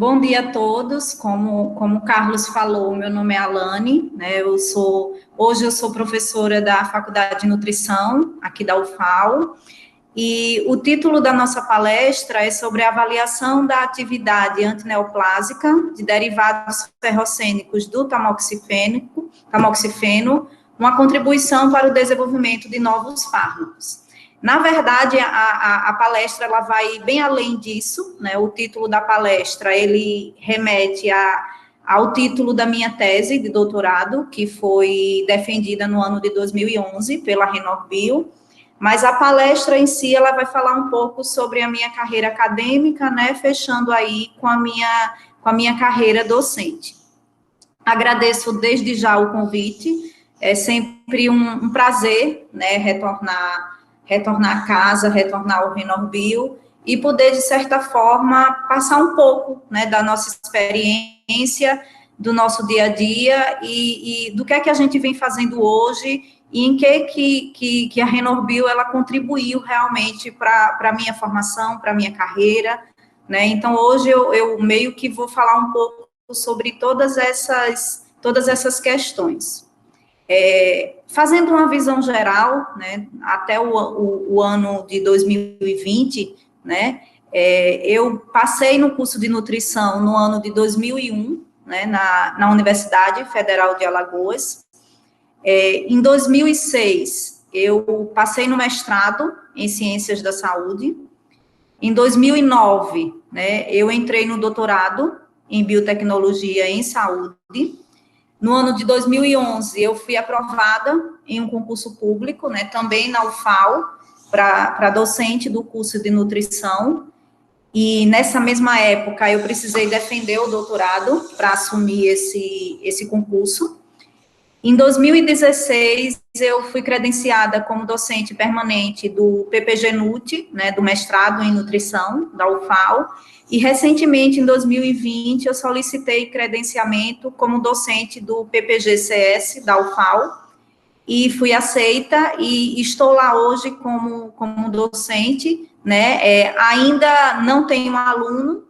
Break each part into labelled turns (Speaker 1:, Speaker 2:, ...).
Speaker 1: Bom dia a todos. Como o Carlos falou, meu nome é Alane, né? Hoje eu sou professora da Faculdade de Nutrição, aqui da UFAL, e o título da nossa palestra é sobre a avaliação da atividade antineoplásica de derivados ferrocênicos do tamoxifeno, uma contribuição para o desenvolvimento de novos fármacos. Na verdade, a palestra ela vai bem além disso, né? O título da palestra, ele remete ao título da minha tese de doutorado, que foi defendida no ano de 2011 pela Renorbio, mas a palestra em si, ela vai falar um pouco sobre a minha carreira acadêmica, né? Fechando aí com a minha carreira docente. Agradeço desde já o convite, é sempre um prazer, né? Retornar a casa, retornar ao Renorbio e poder, de certa forma, passar um pouco, né, da nossa experiência, do nosso dia a dia e do que é que a gente vem fazendo hoje e em que a Renorbio, ela contribuiu realmente para a minha formação, para a minha carreira, né? Então, hoje eu meio que vou falar um pouco sobre todas essas questões. Fazendo uma visão geral, né, até o ano de 2020, né, eu passei no curso de nutrição no ano de 2001, né, na Universidade Federal de Alagoas. Em 2006, eu passei no mestrado em Ciências da Saúde. Em 2009, né, eu entrei no doutorado em Biotecnologia em Saúde. No ano de 2011, eu fui aprovada em um concurso público, né, também na UFAL, para docente do curso de nutrição, e nessa mesma época eu precisei defender o doutorado para assumir esse concurso. Em 2016, eu fui credenciada como docente permanente do PPG-NUT, né, do mestrado em nutrição, da UFAL, e recentemente, em 2020, eu solicitei credenciamento como docente do PPG-CS, da UFAL, e fui aceita, e estou lá hoje como docente, né, ainda não tenho aluno,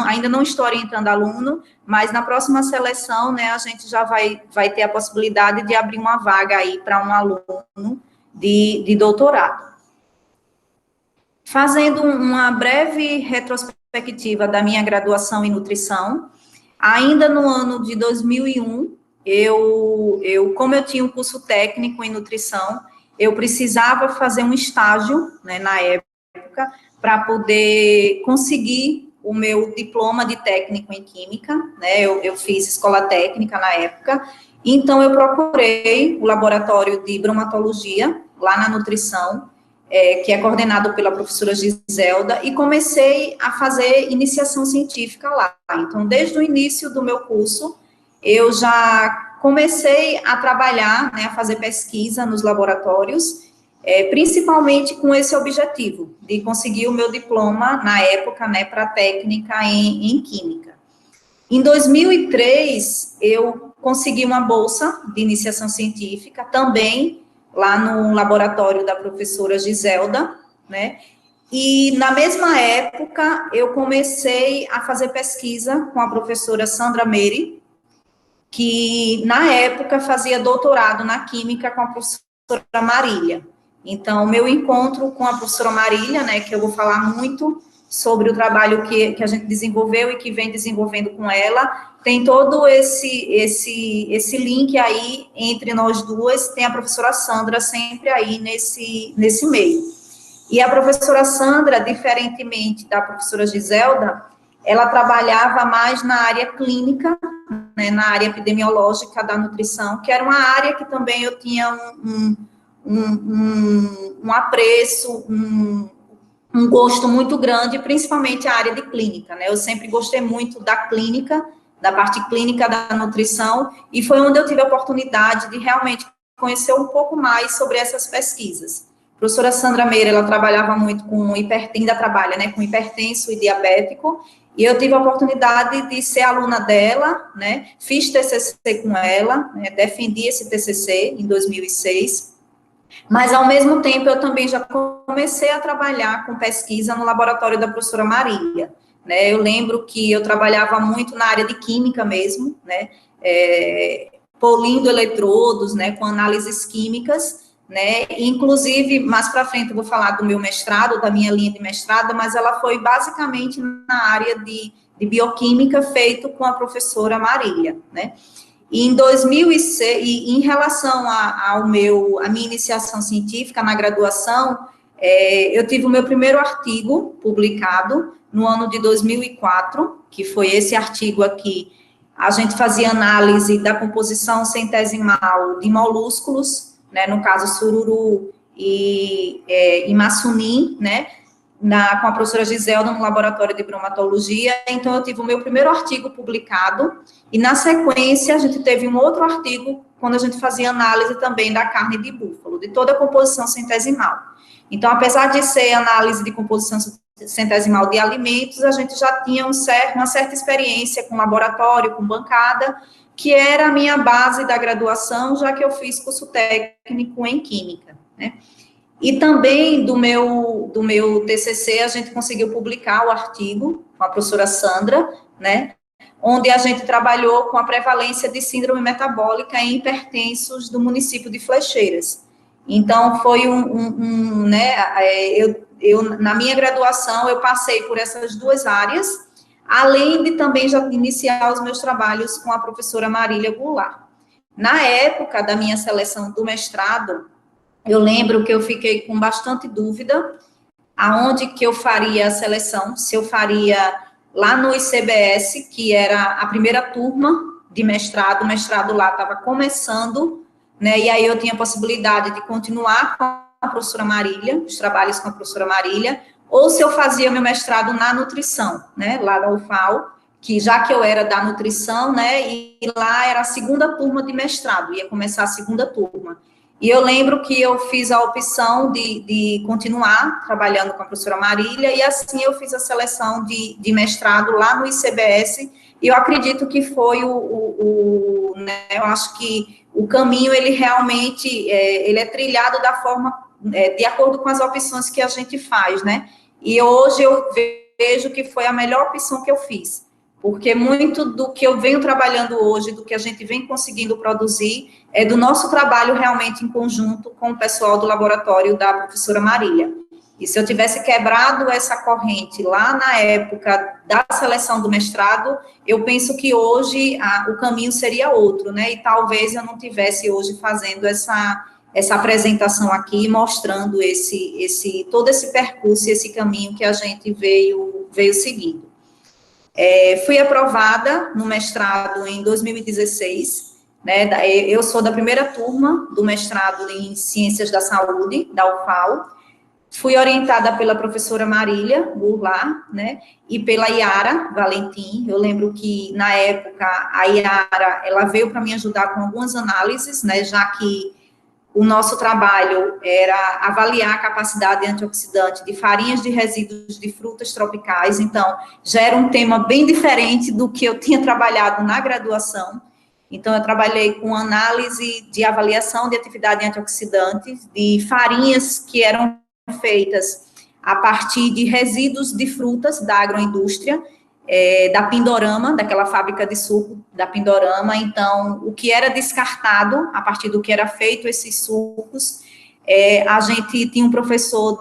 Speaker 1: ainda não estou orientando aluno, mas na próxima seleção, né, a gente já vai ter a possibilidade de abrir uma vaga aí para um aluno de doutorado. Fazendo uma breve retrospectiva da minha graduação em nutrição, ainda no ano de 2001, como eu tinha um curso técnico em nutrição, eu precisava fazer um estágio, né, na época, para poder conseguir o meu diploma de técnico em química, né, eu fiz escola técnica na época, então eu procurei o laboratório de bromatologia, lá na nutrição, que é coordenado pela professora Giselda, e comecei a fazer iniciação científica lá. Então, desde o início do meu curso, eu já comecei a trabalhar, né, a fazer pesquisa nos laboratórios, principalmente com esse objetivo, de conseguir o meu diploma, na época, né, para técnica em química. Em 2003, eu consegui uma bolsa de iniciação científica, também lá no laboratório da professora Giselda, né, e na mesma época, eu comecei a fazer pesquisa com a professora Sandra Meire, que na época fazia doutorado na química com a professora Marília. Então, meu encontro com a professora Marília, né, que eu vou falar muito sobre o trabalho que a gente desenvolveu e que vem desenvolvendo com ela, tem todo esse link aí entre nós duas, tem a professora Sandra sempre aí nesse meio. E a professora Sandra, diferentemente da professora Giselda, ela trabalhava mais na área clínica, né, na área epidemiológica da nutrição, que era uma área que também eu tinha um apreço, um gosto muito grande, principalmente a área de clínica, né? Eu sempre gostei muito da clínica, da parte clínica da nutrição, e foi onde eu tive a oportunidade de realmente conhecer um pouco mais sobre essas pesquisas. A professora Sandra Meire, ela trabalhava muito com ainda trabalha, né, com hipertenso e diabético, e eu tive a oportunidade de ser aluna dela, né, fiz TCC com ela, né, defendi esse TCC em 2006, mas, ao mesmo tempo, eu também já comecei a trabalhar com pesquisa no laboratório da professora Marília, né? Eu lembro que eu trabalhava muito na área de química mesmo, né? Polindo eletrodos, né? Com análises químicas, né? Inclusive, mais para frente eu vou falar do meu mestrado, da minha linha de mestrado, mas ela foi basicamente na área de bioquímica, feito com a professora Marília, né? E em 2006, e em relação à minha iniciação científica na graduação, eu tive o meu primeiro artigo publicado no ano de 2004, que foi esse artigo aqui. A gente fazia análise da composição centesimal de molúsculos, né, no caso sururu e maçunim, né, com a professora Giselda no laboratório de bromatologia. Então, eu tive o meu primeiro artigo publicado, e na sequência a gente teve um outro artigo, quando a gente fazia análise também da carne de búfalo, de toda a composição centesimal. Então, apesar de ser análise de composição centesimal de alimentos, a gente já tinha uma certa experiência com laboratório, com bancada, que era a minha base da graduação, já que eu fiz curso técnico em química, né? E também do meu TCC, a gente conseguiu publicar o artigo com a professora Sandra, né, onde a gente trabalhou com a prevalência de síndrome metabólica em hipertensos do município de Flecheiras. Então, foi na minha graduação, eu passei por essas duas áreas, além de também já iniciar os meus trabalhos com a professora Marília Goulart. Na época da minha seleção do mestrado, eu lembro que eu fiquei com bastante dúvida aonde que eu faria a seleção, se eu faria lá no ICBS, que era a primeira turma de mestrado, o mestrado lá estava começando, né, e aí eu tinha a possibilidade de continuar com a professora Marília, os trabalhos com a professora Marília, ou se eu fazia meu mestrado na nutrição, né, lá da UFAL, que já que eu era da nutrição, né, e lá era a segunda turma de mestrado, ia começar a segunda turma. E eu lembro que eu fiz a opção de continuar trabalhando com a professora Marília, e assim eu fiz a seleção de mestrado lá no ICBS, e eu acredito que foi né, eu acho que o caminho, ele realmente, ele é trilhado da forma, de acordo com as opções que a gente faz, né? E hoje eu vejo que foi a melhor opção que eu fiz, porque muito do que eu venho trabalhando hoje, do que a gente vem conseguindo produzir, é do nosso trabalho realmente em conjunto com o pessoal do laboratório da professora Marília. E se eu tivesse quebrado essa corrente lá na época da seleção do mestrado, eu penso que hoje o caminho seria outro, né? E talvez eu não tivesse hoje fazendo essa apresentação aqui, mostrando todo esse percurso, esse caminho que a gente veio seguindo. Fui aprovada no mestrado em 2016, né, eu sou da primeira turma do mestrado em Ciências da Saúde, da UFAL, fui orientada pela professora Marília Goulart, né, e pela Yara Valentim. Eu lembro que, na época, a Yara, ela veio para me ajudar com algumas análises, né, já que o nosso trabalho era avaliar a capacidade antioxidante de farinhas de resíduos de frutas tropicais, então, já era um tema bem diferente do que eu tinha trabalhado na graduação. Então, eu trabalhei com análise de avaliação de atividade antioxidante de farinhas que eram feitas a partir de resíduos de frutas da agroindústria, da Pindorama, daquela fábrica de suco da Pindorama. Então, o que era descartado, a partir do que era feito esses sucos, a gente tinha um professor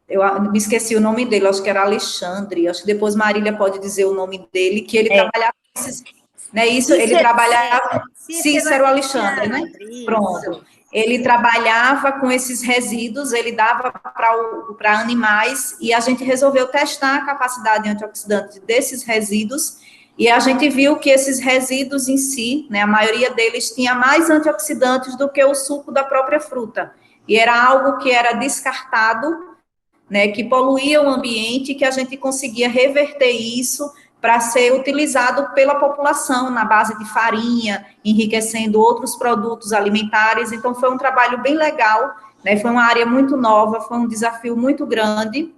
Speaker 1: eu me esqueci o nome dele, acho que era Alexandre, acho que depois Marília pode dizer o nome dele, que ele trabalhava esses, né, ele trabalhava, Cícero Alexandre, né? Isso. Pronto. Ele trabalhava com esses resíduos, ele dava para animais, e a gente resolveu testar a capacidade antioxidante desses resíduos, e a gente viu que esses resíduos em si, né, a maioria deles tinha mais antioxidantes do que o suco da própria fruta, e era algo que era descartado, né, que poluía o ambiente, que a gente conseguia reverter isso para ser utilizado pela população na base de farinha, enriquecendo outros produtos alimentares. Então, foi um trabalho bem legal, né? Foi uma área muito nova, foi um desafio muito grande,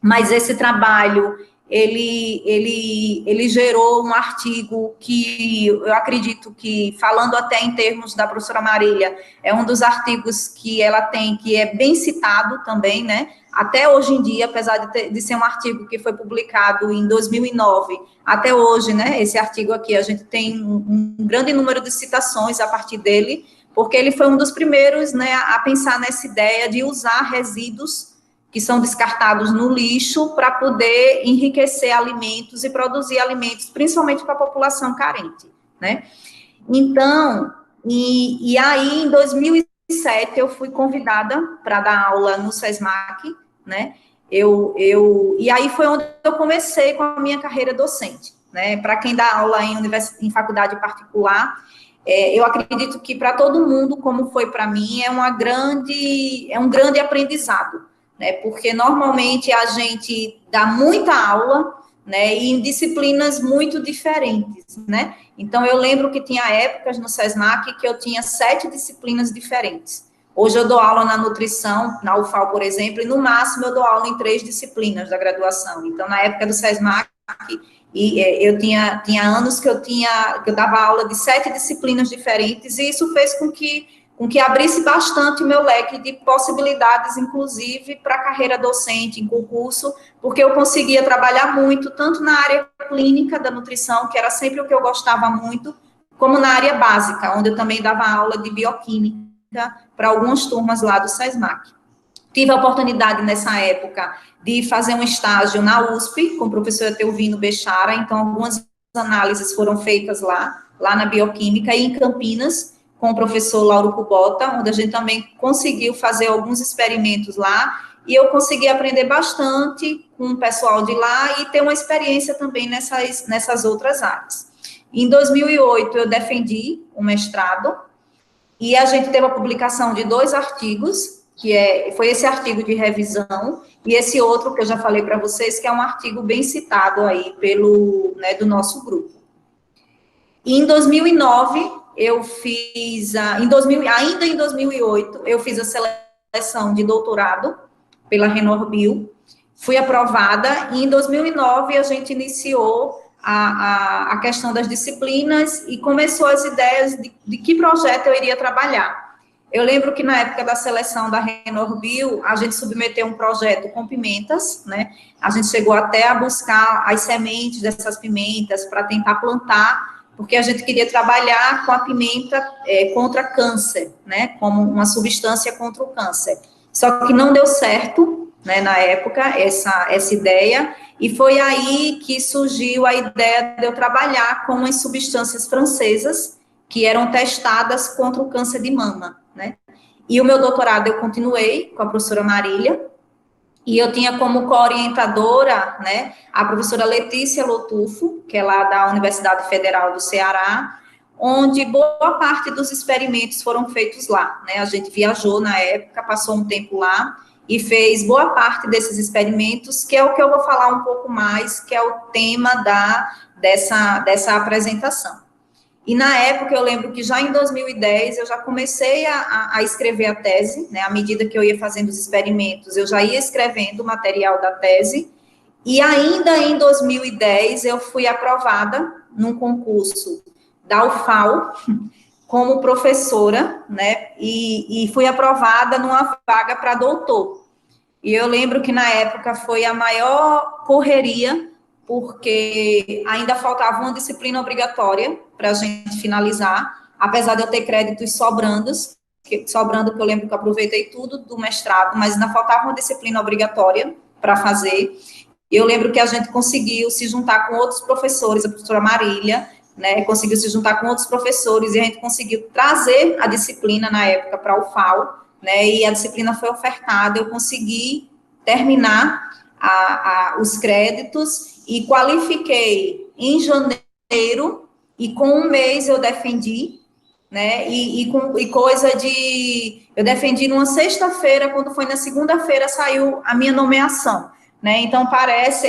Speaker 1: mas esse trabalho, ele gerou um artigo que eu acredito que, falando até em termos da professora Marília, é um dos artigos que ela tem, que é bem citado também, né? Até hoje em dia, apesar de ser um artigo que foi publicado em 2009, até hoje, né? Esse artigo aqui, a gente tem um grande número de citações a partir dele, porque ele foi um dos primeiros, né, a pensar nessa ideia de usar resíduos que são descartados no lixo para poder enriquecer alimentos e produzir alimentos, principalmente para a população carente, né? Então, e aí, em 2007, eu fui convidada para dar aula no SESMAC, né? E aí foi onde eu comecei com a minha carreira docente, né? Para quem dá aula em faculdade particular, eu acredito que para todo mundo, como foi para mim, é um grande aprendizado, né? Porque normalmente a gente dá muita aula, né? E em disciplinas muito diferentes, né? Então eu lembro que tinha épocas no SESMAC que eu tinha 7 disciplinas diferentes. Hoje eu dou aula na nutrição, na UFAL, por exemplo, e no máximo eu dou aula em 3 disciplinas da graduação. Então, na época do SESMAC, eu tinha anos que eu dava aula de 7 disciplinas diferentes, e isso fez com que abrisse bastante o meu leque de possibilidades, inclusive para a carreira docente em concurso, porque eu conseguia trabalhar muito, tanto na área clínica da nutrição, que era sempre o que eu gostava muito, como na área básica, onde eu também dava aula de bioquímica para algumas turmas lá do SESMAC. Tive a oportunidade, nessa época, de fazer um estágio na USP, com o professor Teuvino Bechara, então algumas análises foram feitas lá na bioquímica, e em Campinas, com o professor Lauro Kubota, onde a gente também conseguiu fazer alguns experimentos lá, e eu consegui aprender bastante com o pessoal de lá e ter uma experiência também nessas outras áreas. Em 2008, eu defendi o mestrado, e a gente teve a publicação de 2 artigos, foi esse artigo de revisão, e esse outro que eu já falei para vocês, que é um artigo bem citado aí do nosso grupo. E em 2009, eu fiz, ainda em 2008, eu fiz a seleção de doutorado pela Renorbio, fui aprovada, e em 2009 a gente iniciou a questão das disciplinas e começou as ideias de que projeto eu iria trabalhar. Eu lembro que na época da seleção da Renorbio, a gente submeteu um projeto com pimentas, né? A gente chegou até a buscar as sementes dessas pimentas para tentar plantar, porque a gente queria trabalhar com a pimenta contra câncer, né? Como uma substância contra o câncer. Só que não deu certo, né, na época, essa ideia, e foi aí que surgiu a ideia de eu trabalhar com as substâncias francesas que eram testadas contra o câncer de mama, né? E o meu doutorado eu continuei com a professora Marília, e eu tinha como co-orientadora, né, a professora Letícia Lotufo, que é lá da Universidade Federal do Ceará, onde boa parte dos experimentos foram feitos lá, né? A gente viajou na época, passou um tempo lá, e fez boa parte desses experimentos, que é o que eu vou falar um pouco mais, que é o tema dessa apresentação. E na época, eu lembro que já em 2010, eu já comecei a escrever a tese, né? À medida que eu ia fazendo os experimentos, eu já ia escrevendo o material da tese, e ainda em 2010, eu fui aprovada num concurso da UFAL, como professora, né, e fui aprovada numa vaga para doutor. E eu lembro que, na época, foi a maior correria, porque ainda faltava uma disciplina obrigatória para a gente finalizar, apesar de eu ter créditos sobrando, que eu lembro que eu aproveitei tudo do mestrado, mas ainda faltava uma disciplina obrigatória para fazer. E eu lembro que a gente conseguiu se juntar com outros professores, a professora Marília, né, conseguiu se juntar com outros professores, e a gente conseguiu trazer a disciplina, na época, para a UFAL, né, e a disciplina foi ofertada, eu consegui terminar os créditos, e qualifiquei em janeiro, e com um mês eu defendi, né, eu defendi numa sexta-feira, quando foi na segunda-feira saiu a minha nomeação, né, então parece,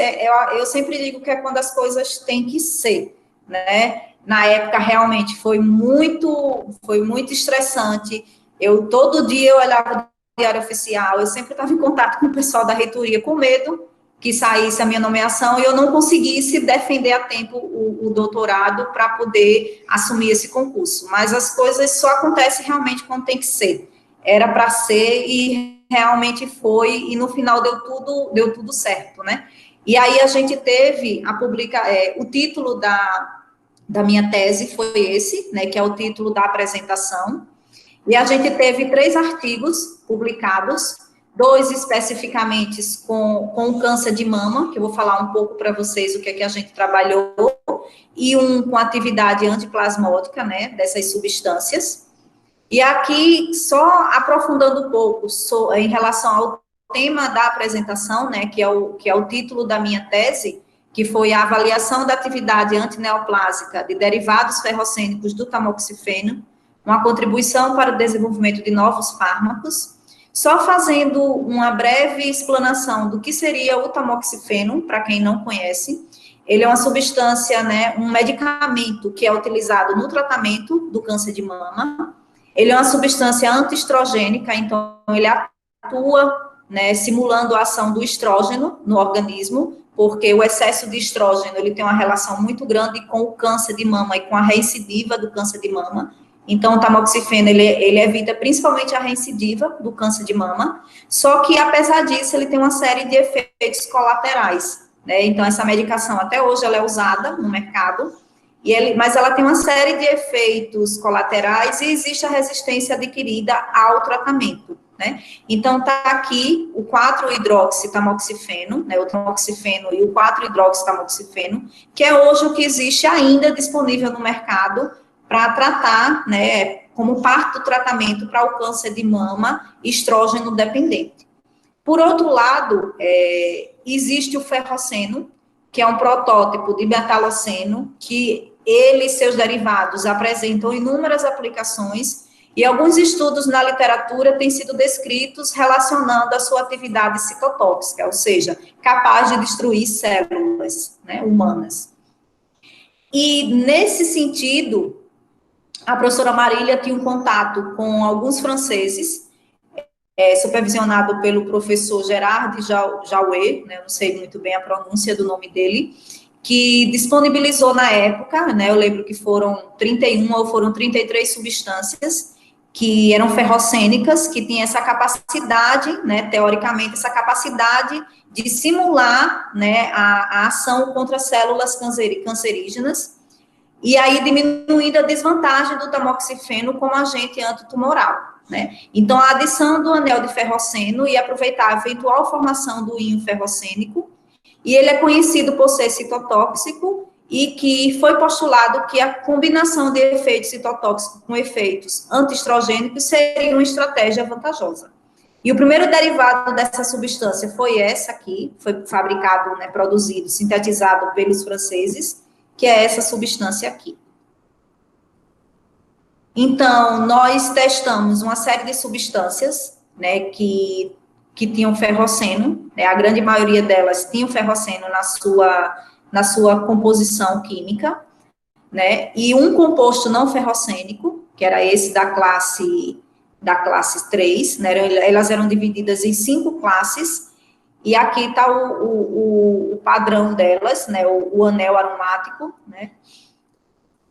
Speaker 1: eu sempre digo que é quando as coisas têm que ser, né? Na época, realmente, foi muito estressante. Todo dia eu olhava o diário oficial, eu sempre estava em contato com o pessoal da reitoria, com medo que saísse a minha nomeação e eu não conseguisse defender a tempo o doutorado para poder assumir esse concurso. Mas as coisas só acontecem realmente quando tem que ser. Era para ser e realmente foi, e no final deu tudo certo, né? E aí a gente teve o título da minha tese foi esse, né, que é o título da apresentação, e a gente teve 3 artigos publicados, 2 especificamente com câncer de mama, que eu vou falar um pouco para vocês o que é que a gente trabalhou, e um com atividade antiplasmódica, né, dessas substâncias. E aqui, só aprofundando um pouco em relação ao tema da apresentação, né, que é o título da minha tese, que foi a avaliação da atividade antineoplásica de derivados ferrocênicos do tamoxifeno, uma contribuição para o desenvolvimento de novos fármacos. Só fazendo uma breve explanação do que seria o tamoxifeno, para quem não conhece, ele é uma substância, né, um medicamento que é utilizado no tratamento do câncer de mama. Ele é uma substância antiestrogênica, então ele atua, né, simulando a ação do estrógeno no organismo, porque o excesso de estrógeno ele tem uma relação muito grande com o câncer de mama e com a recidiva do câncer de mama. Então, o tamoxifeno, ele evita principalmente a recidiva do câncer de mama, só que, apesar disso, ele tem uma série de efeitos colaterais, né? Então, essa medicação, até hoje, ela é usada no mercado, mas ela tem uma série de efeitos colaterais e existe a resistência adquirida ao tratamento, né? Então, tá aqui o 4-hidroxitamoxifeno, né, o tamoxifeno e o 4-hidroxitamoxifeno, que é hoje o que existe ainda disponível no mercado para tratar, né, como parte do tratamento para o câncer de mama estrógeno dependente. Por outro lado, existe o ferroceno, que é um protótipo de metaloceno, que ele e seus derivados apresentam inúmeras aplicações, e alguns estudos na literatura têm sido descritos relacionando a sua atividade citotóxica, ou seja, capaz de destruir células, né, humanas. E, nesse sentido, a professora Marília tinha um contato com alguns franceses, supervisionado pelo professor Gerard Jouet, né, não sei muito bem a pronúncia do nome dele, que disponibilizou na época, né, eu lembro que foram 31 ou foram 33 substâncias que eram ferrocênicas, que tinham essa capacidade, né, teoricamente, essa capacidade de simular, né, a ação contra células cancerígenas, e aí diminuindo a desvantagem do tamoxifeno como agente antitumoral, né? Então, a adição do anel de ferroceno ia aproveitar a eventual formação do íon ferrocênico, e ele é conhecido por ser citotóxico, e que foi postulado que a combinação de efeitos citotóxicos com efeitos antiestrogênicos seria uma estratégia vantajosa. E o primeiro derivado dessa substância foi essa aqui, foi fabricado, né, produzido, sintetizado pelos franceses, que é essa substância aqui. Então, nós testamos uma série de substâncias, né, que tinham ferroceno, né, a grande maioria delas tinham ferroceno na sua composição química, né, e um composto não ferrocênico, que era esse da classe 3, né, elas eram divididas em 5 classes, e aqui está o padrão delas, né, o anel aromático, né.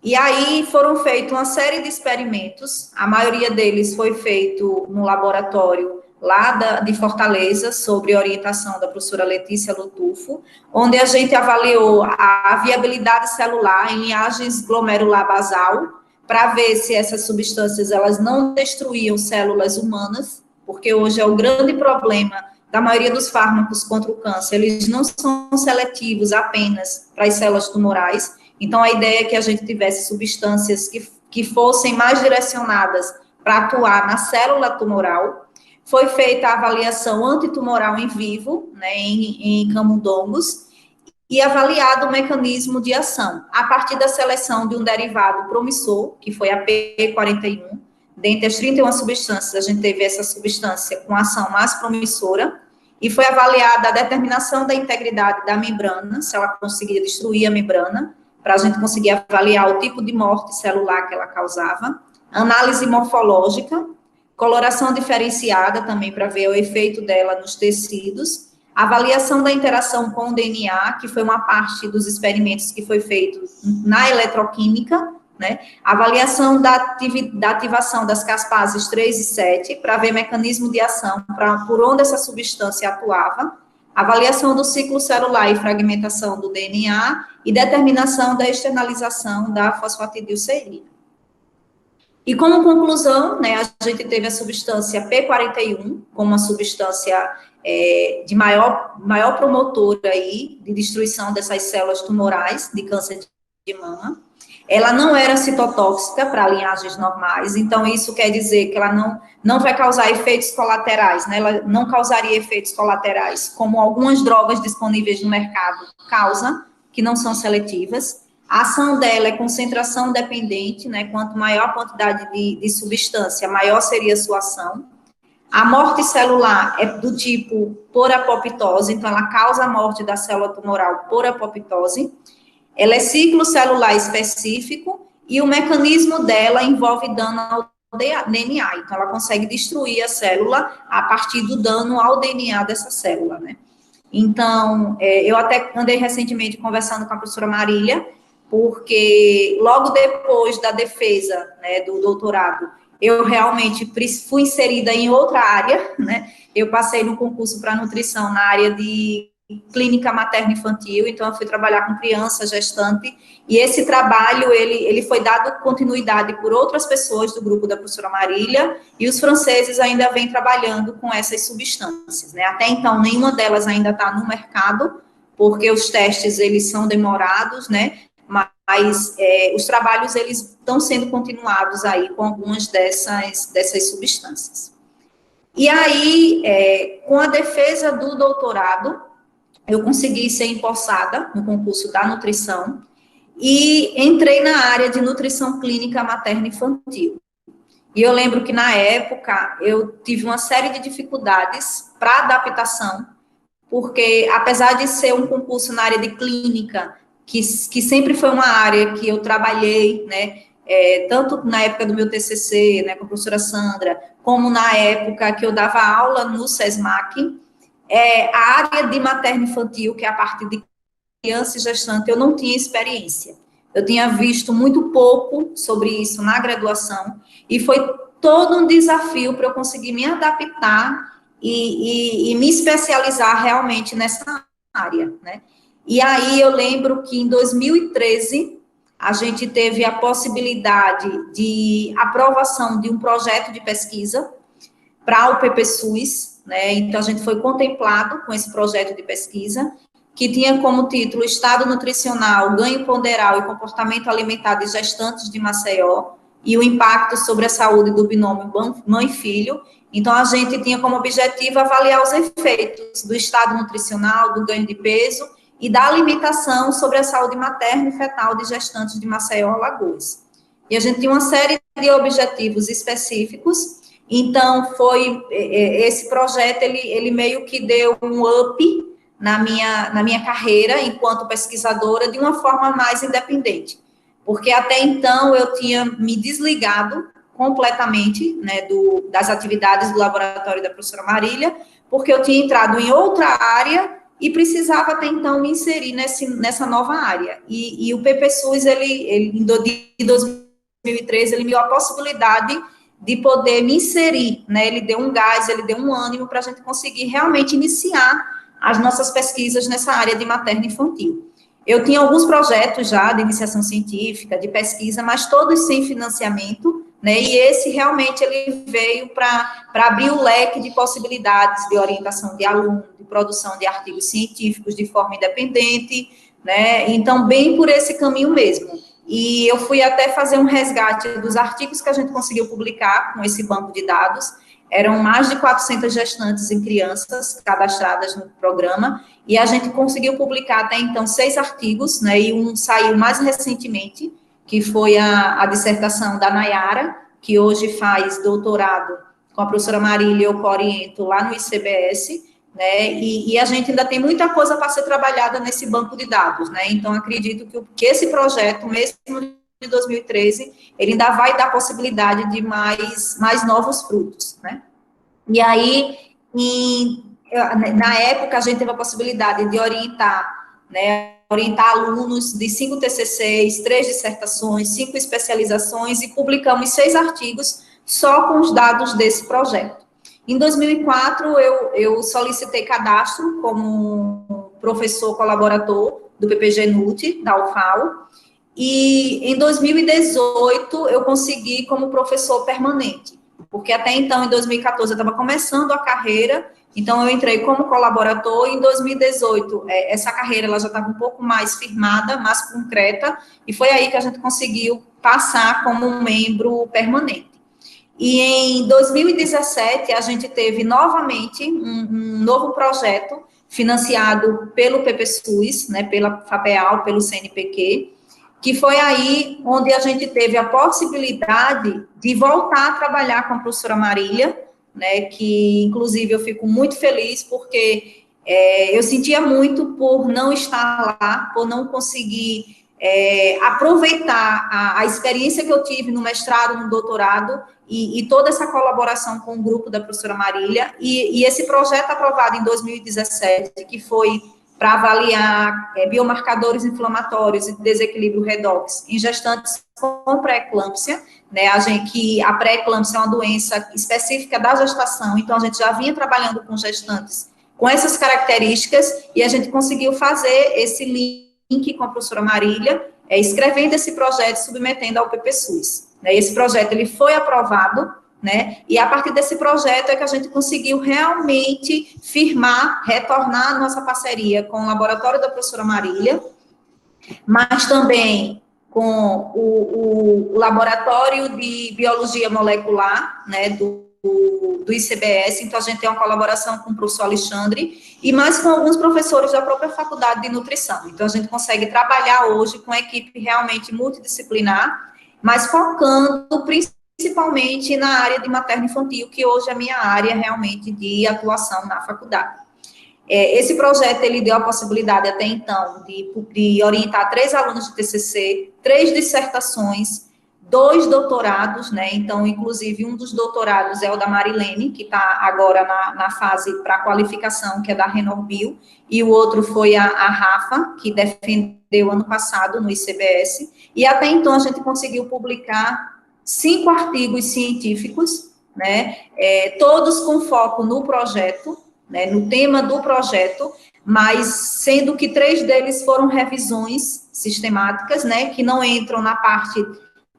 Speaker 1: E aí foram feitos uma série de experimentos, a maioria deles foi feito no laboratório lá de Fortaleza, sob orientação da professora Letícia Lutufo, onde a gente avaliou a viabilidade celular em linhagens glomerular basal, para ver se essas substâncias elas não destruíam células humanas, porque hoje é o grande problema da maioria dos fármacos contra o câncer, eles não são seletivos apenas para as células tumorais. Então, a ideia é que a gente tivesse substâncias que fossem mais direcionadas para atuar na célula tumoral. Foi feita a avaliação antitumoral em vivo, né, em camundongos, e avaliado o mecanismo de ação, a partir da seleção de um derivado promissor, que foi a P41. Dentre as 31 substâncias, a gente teve essa substância com ação mais promissora, e foi avaliada a determinação da integridade da membrana, se ela conseguia destruir a membrana, para a gente conseguir avaliar o tipo de morte celular que ela causava, análise morfológica, coloração diferenciada também para ver o efeito dela nos tecidos, avaliação da interação com o DNA, que foi uma parte dos experimentos que foi feito na eletroquímica, né? Avaliação da ativação das caspases 3 e 7, para ver mecanismo de ação, por onde essa substância atuava, avaliação do ciclo celular e fragmentação do DNA e determinação da externalização da fosfatidilcerina. E como conclusão, né, a gente teve a substância P41 como uma substância de maior promotora aí de destruição dessas células tumorais de câncer de mama. Ela não era citotóxica para linhagens normais, então isso quer dizer que ela não vai causar efeitos colaterais, né? Ela não causaria efeitos colaterais, como algumas drogas disponíveis no mercado causam, que não são seletivas. A ação dela é concentração dependente, né? Quanto maior a quantidade de substância, maior seria a sua ação. A morte celular é do tipo por apoptose, então ela causa a morte da célula tumoral por apoptose. Ela é ciclo celular específico e o mecanismo dela envolve dano ao DNA, então ela consegue destruir a célula a partir do dano ao DNA dessa célula, né? Então, eu até andei recentemente conversando com a professora Marília, porque logo depois da defesa, né, do doutorado, eu realmente fui inserida em outra área, né? Eu passei no concurso para nutrição na área de clínica materno-infantil, então eu fui trabalhar com criança, gestante, e esse trabalho, ele foi dado continuidade por outras pessoas do grupo da professora Marília, e os franceses ainda vêm trabalhando com essas substâncias, né? Até então, nenhuma delas ainda está no mercado, porque os testes, eles são demorados, né? Mas os trabalhos, eles estão sendo continuados aí com algumas dessas substâncias. E aí, com a defesa do doutorado, eu consegui ser empossada no concurso da nutrição e entrei na área de nutrição clínica materno-infantil. E eu lembro que, na época, eu tive uma série de dificuldades para adaptação, porque, apesar de ser um concurso na área de clínica, que sempre foi uma área que eu trabalhei, né, tanto na época do meu TCC, né, com a professora Sandra, como na época que eu dava aula no SESMAC, a área de materno-infantil, que é a parte de criança e gestante, eu não tinha experiência. Eu tinha visto muito pouco sobre isso na graduação, e foi todo um desafio para eu conseguir me adaptar e me especializar realmente nessa área, né? E aí eu lembro que em 2013 a gente teve a possibilidade de aprovação de um projeto de pesquisa para o PPSUS, né? Então a gente foi contemplado com esse projeto de pesquisa, que tinha como título Estado Nutricional, Ganho Ponderal e Comportamento Alimentar de Gestantes de Maceió e o impacto sobre a saúde do binômio mãe-filho. Então, a gente tinha como objetivo avaliar os efeitos do estado nutricional, do ganho de peso e da alimentação sobre a saúde materna e fetal de gestantes de Maceió, Alagoas. E a gente tinha uma série de objetivos específicos, então, esse projeto, ele meio que deu um up na minha carreira enquanto pesquisadora de uma forma mais independente, porque até então eu tinha me desligado completamente, né, das atividades do laboratório da professora Marília, porque eu tinha entrado em outra área e precisava até então me inserir nessa nova área. E o PPSUS, ele em 2013, ele me deu a possibilidade de poder me inserir, né? Ele deu um gás, ele deu um ânimo para a gente conseguir realmente iniciar as nossas pesquisas nessa área de materno-infantil. Eu tinha alguns projetos já de iniciação científica, de pesquisa, mas todos sem financiamento, né? E esse realmente ele veio para abrir o leque de possibilidades de orientação de aluno, de produção de artigos científicos de forma independente, né? Então, bem por esse caminho mesmo. E eu fui até fazer um resgate dos artigos que a gente conseguiu publicar com esse banco de dados. Eram mais de 400 gestantes em crianças cadastradas no programa, e a gente conseguiu publicar até então 6 artigos, né, e um saiu mais recentemente, que foi a dissertação da Nayara, que hoje faz doutorado com a professora Marília, eu oriento lá no ICBS, né, e a gente ainda tem muita coisa para ser trabalhada nesse banco de dados, né, então acredito que esse projeto, mesmo de 2013, ele ainda vai dar possibilidade de mais novos frutos, né. E aí, Na época, a gente teve a possibilidade de orientar, né, orientar alunos de 5 TCCs, 3 dissertações, 5 especializações, e publicamos 6 artigos só com os dados desse projeto. Em 2004, eu solicitei cadastro como professor colaborador do PPG-NUT, da UFAL, e em 2018 eu consegui como professor permanente, porque até então, em 2014, eu estava começando a carreira, então eu entrei como colaborador, e em 2018, essa carreira ela já estava um pouco mais firmada, mais concreta, e foi aí que a gente conseguiu passar como um membro permanente. E em 2017, a gente teve novamente um novo projeto financiado pelo PPSUS, né, pela FAPEAL, pelo CNPq, que foi aí onde a gente teve a possibilidade de voltar a trabalhar com a professora Marília, né, que inclusive eu fico muito feliz porque eu sentia muito por não estar lá, por não conseguir aproveitar a experiência que eu tive no mestrado, no doutorado, e toda essa colaboração com o grupo da professora Marília, e esse projeto aprovado em 2017, que foi para avaliar biomarcadores inflamatórios e desequilíbrio redox em gestantes com pré-eclâmpsia, né, que a pré-eclâmpsia é uma doença específica da gestação, então a gente já vinha trabalhando com gestantes com essas características, e a gente conseguiu fazer esse link com a professora Marília, escrevendo esse projeto, submetendo ao PPSUS. Esse projeto ele foi aprovado, né? E a partir desse projeto é que a gente conseguiu realmente firmar, retornar a nossa parceria com o laboratório da professora Marília, mas também com o laboratório de biologia molecular, né, do ICBS. Então a gente tem uma colaboração com o professor Alexandre, e mais com alguns professores da própria faculdade de nutrição. Então a gente consegue trabalhar hoje com uma equipe realmente multidisciplinar, mas focando principalmente na área de materno-infantil, que hoje é a minha área realmente de atuação na faculdade. Esse projeto, ele deu a possibilidade até então de orientar 3 alunos de TCC, 3 dissertações, 2 doutorados, né, então, inclusive, um dos doutorados é o da Marilene, que está agora na fase para qualificação, que é da Renorbio, e o outro foi a Rafa, que defendeu ano passado no ICBS, e até então a gente conseguiu publicar 5 artigos científicos, né, todos com foco no projeto, né, no tema do projeto, mas sendo que 3 deles foram revisões sistemáticas, né, que não entram na parte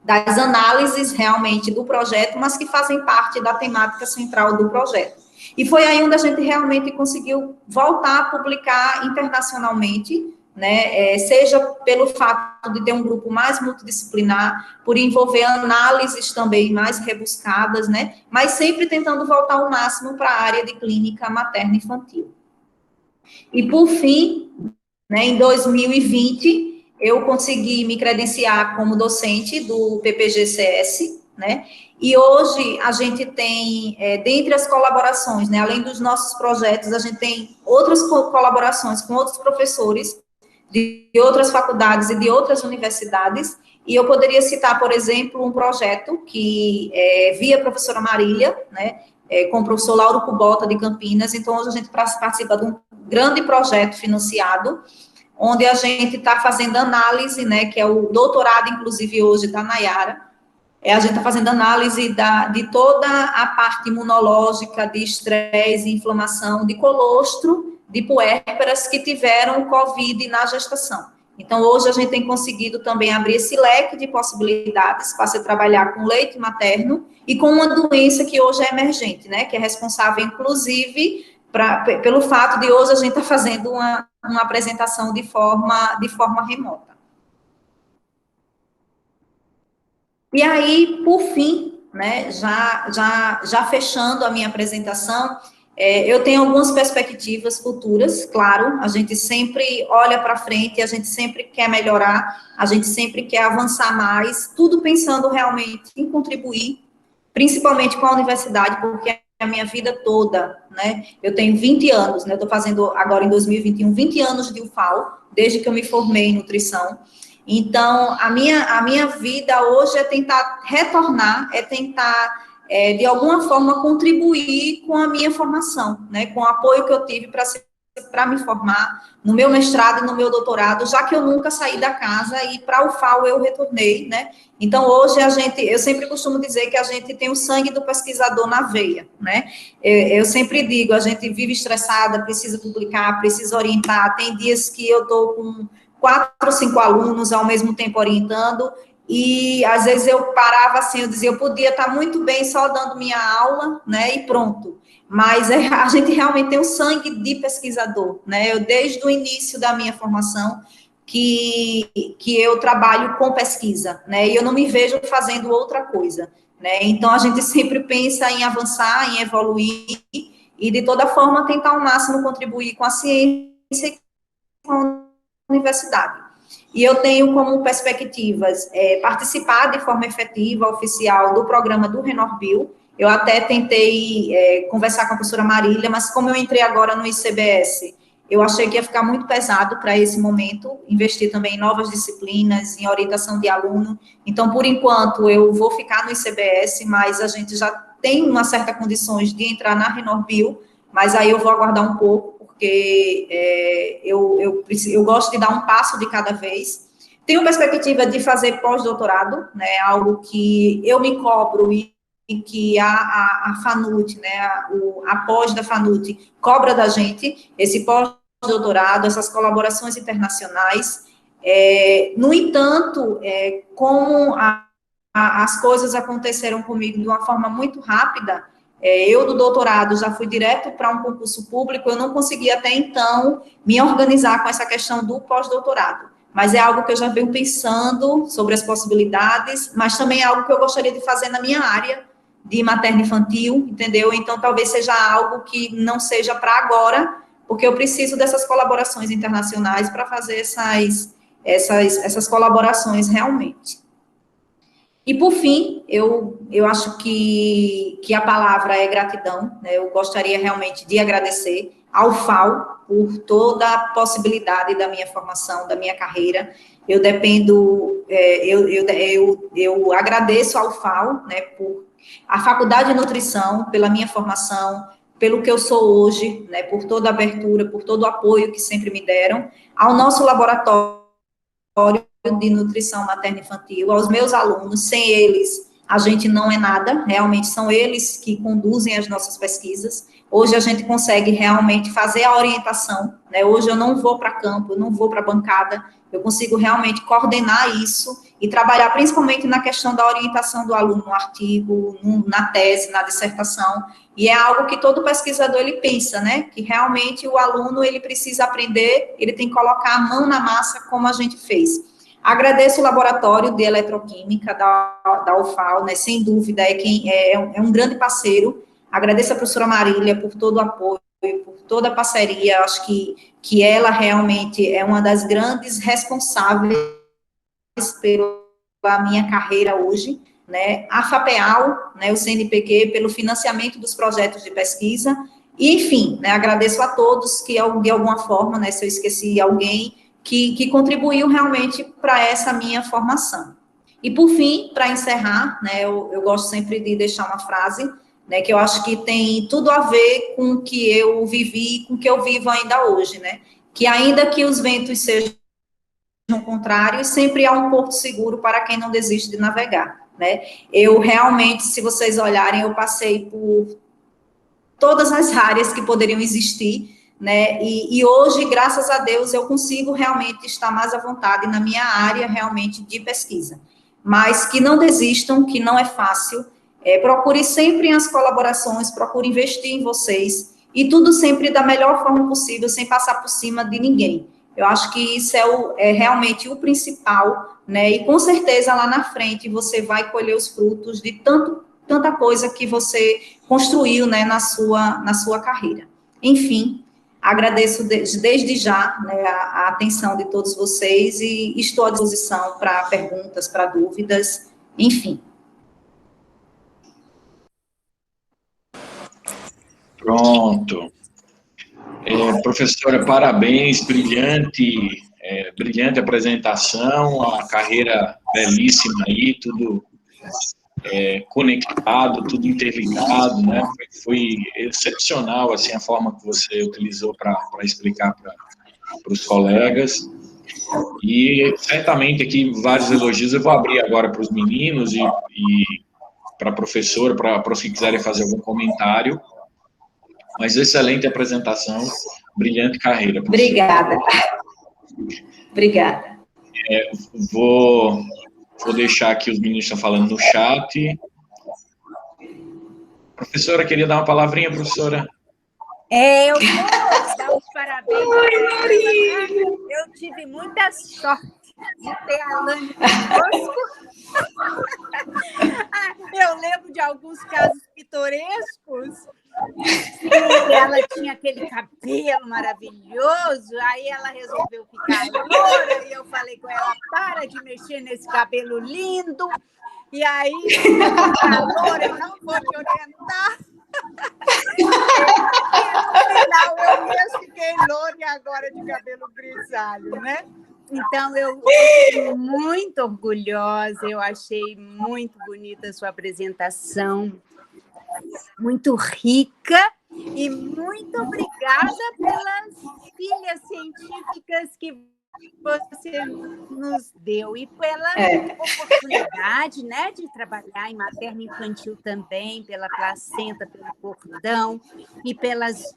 Speaker 1: das análises realmente do projeto, mas que fazem parte da temática central do projeto. E foi aí onde a gente realmente conseguiu voltar a publicar internacionalmente, né, seja pelo fato de ter um grupo mais multidisciplinar, por envolver análises também mais rebuscadas, né, mas sempre tentando voltar ao máximo para a área de clínica materno-infantil. E, por fim, né, em 2020, eu consegui me credenciar como docente do PPG-CS, né, e hoje a gente tem, dentre as colaborações, né, além dos nossos projetos, a gente tem outras colaborações com outros professores de outras faculdades e de outras universidades, e eu poderia citar, por exemplo, um projeto que via a professora Marília, né, com o professor Lauro Kubota, de Campinas. Então, hoje a gente participa de um grande projeto financiado, onde a gente está fazendo análise, né, que é o doutorado, inclusive, hoje, da Nayara. A gente está fazendo análise de toda a parte imunológica, de estresse, inflamação, de colostro, de puérperas que tiveram COVID na gestação. Então, hoje a gente tem conseguido também abrir esse leque de possibilidades para se trabalhar com leite materno e com uma doença que hoje é emergente, né, que é responsável, inclusive, pelo fato de hoje a gente estar fazendo uma apresentação de forma remota. E aí, por fim, né, já fechando a minha apresentação, eu tenho algumas perspectivas futuras, claro, a gente sempre olha para frente, a gente sempre quer melhorar, a gente sempre quer avançar mais, tudo pensando realmente em contribuir, principalmente com a universidade, porque a minha vida toda, né, eu tenho 20 anos, né, eu estou fazendo agora em 2021, 20 anos de UFAL, desde que eu me formei em nutrição. Então, a minha vida hoje é tentar retornar, é tentar de alguma forma, contribuir com a minha formação, né, com o apoio que eu tive para me formar no meu mestrado e no meu doutorado, já que eu nunca saí da casa e para o FAO eu retornei, né? Então, hoje eu sempre costumo dizer que a gente tem o sangue do pesquisador na veia, né? Eu sempre digo, a gente vive estressada, precisa publicar, precisa orientar, tem dias que eu estou com 4, 5 alunos ao mesmo tempo orientando, e às vezes eu parava assim, eu dizia, eu podia estar muito bem só dando minha aula, né, e pronto. Mas a gente realmente tem o sangue de pesquisador, né? Eu, desde o início da minha formação, que eu trabalho com pesquisa, né? E eu não me vejo fazendo outra coisa, né? Então, a gente sempre pensa em avançar, em evoluir, e de toda forma tentar ao máximo contribuir com a ciência e com a universidade. E eu tenho como perspectivas participar de forma efetiva, oficial, do programa do Renorbil. Eu até tentei conversar com a professora Marília, mas como eu entrei agora no ICBS, eu achei que ia ficar muito pesado para esse momento, investir também em novas disciplinas, em orientação de aluno. Então, por enquanto, eu vou ficar no ICBS, mas a gente já tem uma certa condições de entrar na Renorbil, mas aí eu vou aguardar um pouco, porque eu gosto de dar um passo de cada vez. Tenho perspectiva de fazer pós-doutorado, né, algo que eu me cobro e que a FANUT, né, a pós da FANUT cobra da gente, esse pós-doutorado, essas colaborações internacionais. No entanto, como as coisas aconteceram comigo de uma forma muito rápida, eu do doutorado já fui direto para um concurso público, eu não consegui até então me organizar com essa questão do pós-doutorado, mas é algo que eu já venho pensando sobre as possibilidades, mas também é algo que eu gostaria de fazer na minha área de materno-infantil, entendeu? Então, talvez seja algo que não seja para agora, porque eu preciso dessas colaborações internacionais para fazer essas colaborações realmente. E, por fim, eu acho que a palavra é gratidão, né? Eu gostaria realmente de agradecer ao FAO por toda a possibilidade da minha formação, da minha carreira. Eu dependo, eu agradeço ao FAO, né, por a Faculdade de Nutrição, pela minha formação, pelo que eu sou hoje, né, por toda a abertura, por todo o apoio que sempre me deram, ao nosso laboratório de nutrição materno-infantil, aos meus alunos, sem eles a gente não é nada, realmente são eles que conduzem as nossas pesquisas. Hoje a gente consegue realmente fazer a orientação, né? Hoje eu não vou para campo, eu não vou para bancada, eu consigo realmente coordenar isso e trabalhar principalmente na questão da orientação do aluno no artigo, na tese, na dissertação, e é algo que todo pesquisador ele pensa, né? Que realmente o aluno ele precisa aprender, ele tem que colocar a mão na massa como a gente fez. Agradeço o laboratório de eletroquímica da UFAL, né, sem dúvida, é um grande parceiro. Agradeço a professora Marília por todo o apoio, por toda a parceria. Acho que ela realmente é uma das grandes responsáveis pela minha carreira hoje, né? A FAPEAL, né, o CNPq, pelo financiamento dos projetos de pesquisa. E, enfim, né, agradeço a todos que, de alguma forma, né, se eu esqueci alguém, que contribuiu realmente para essa minha formação. E, por fim, para encerrar, né, eu gosto sempre de deixar uma frase, né, que eu acho que tem tudo a ver com o que eu vivi, com o que eu vivo ainda hoje, né, que ainda que os ventos sejam contrários, sempre há um porto seguro para quem não desiste de navegar, né. Eu realmente, se vocês olharem, eu passei por todas as áreas que poderiam existir, né, e hoje, graças a Deus, eu consigo realmente estar mais à vontade na minha área, realmente, de pesquisa. Mas que não desistam, que não é fácil, procure sempre as colaborações, procure investir em vocês, e tudo sempre da melhor forma possível, sem passar por cima de ninguém. Eu acho que isso é realmente o principal, né, e com certeza lá na frente você vai colher os frutos de tanta coisa que você construiu, né, na sua carreira. Enfim, agradeço desde já, né, a atenção de todos vocês e estou à disposição para perguntas, para dúvidas, enfim.
Speaker 2: Pronto. Professora, parabéns, brilhante apresentação, a carreira belíssima aí, tudo conectado, tudo interligado, né? Foi excepcional, assim, a forma que você utilizou para explicar para os colegas. E certamente aqui vários elogios. Eu vou abrir agora para os meninos e para a professora, para os que quiserem fazer algum comentário. Mas excelente apresentação, brilhante carreira, professora.
Speaker 1: Obrigada.
Speaker 2: Vou deixar aqui, os meninos estão falando no chat. Professora, queria dar uma palavrinha, professora?
Speaker 3: Eu vou dar os parabéns. Eu tive muita sorte de ter a Alane conosco. Eu lembro de alguns casos pitorescos. E ela tinha aquele cabelo maravilhoso, aí ela resolveu ficar loura, e eu falei com ela, para de mexer nesse cabelo lindo, e aí, ficar loura, eu não vou te orientar. E no final eu mesmo fiquei loura e agora de cabelo grisalho, né? Então, eu fiquei muito orgulhosa, eu achei muito bonita a sua apresentação, muito rica, e muito obrigada pelas filhas científicas que você nos deu e pela oportunidade, né, de trabalhar em materno-infantil também, pela placenta, pelo cordão e pelas